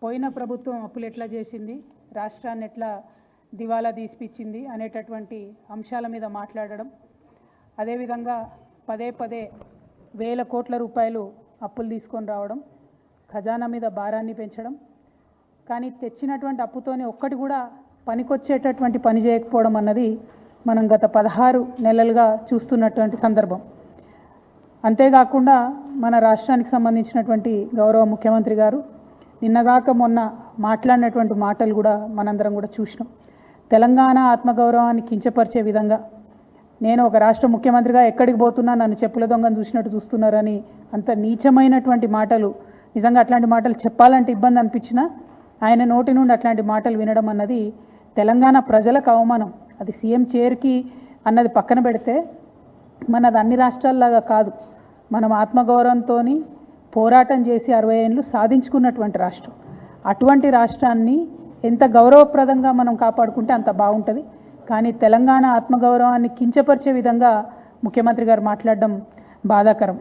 పోయిన ప్రభుత్వం అప్పులు ఎట్లా చేసింది, రాష్ట్రాన్ని ఎట్లా దివాలా తీసిపిచ్చింది అనేటటువంటి అంశాల మీద మాట్లాడడం, అదేవిధంగా పదే పదే వేల కోట్ల రూపాయలు అప్పులు తీసుకొని రావడం, ఖజానా మీద భారాన్ని పెంచడం, కానీ తెచ్చినటువంటి అప్పుతోనే ఒక్కటి కూడా పనికొచ్చేటటువంటి పని చేయకపోవడం అన్నది మనం గత 16 నెలలుగా చూస్తున్నటువంటి సందర్భం. అంతేకాకుండా మన రాష్ట్రానికి సంబంధించినటువంటి గౌరవ ముఖ్యమంత్రి గారు నిన్నగాక మొన్న మాట్లాడినటువంటి మాటలు కూడా మనందరం కూడా చూసినాం. తెలంగాణ ఆత్మగౌరవాన్ని కించపరిచే విధంగా, నేను ఒక రాష్ట్ర ముఖ్యమంత్రిగా ఎక్కడికి పోతున్నా నన్ను చెప్పుల దొంగను చూసినట్టు చూస్తున్నారని అంత నీచమైనటువంటి మాటలు, నిజంగా అట్లాంటి మాటలు చెప్పాలంటే ఇబ్బంది అనిపించినా ఆయన నోటి నుండి అట్లాంటి మాటలు వినడం అన్నది తెలంగాణ ప్రజలకు అవమానం. అది సీఎం చైర్కి అన్నది పక్కన పెడితే మనది అన్ని రాష్ట్రాల్లాగా కాదు. మనం ఆత్మగౌరవంతో పోరాటం చేసి 60 ఏళ్ళు సాధించుకున్నటువంటి రాష్ట్రం. అటువంటి రాష్ట్రాన్ని ఎంత గౌరవప్రదంగా మనం కాపాడుకుంటే అంత బాగుంటుంది. కానీ తెలంగాణ ఆత్మగౌరవాన్ని కించపరిచే విధంగా ముఖ్యమంత్రి గారు మాట్లాడడం బాధాకరం.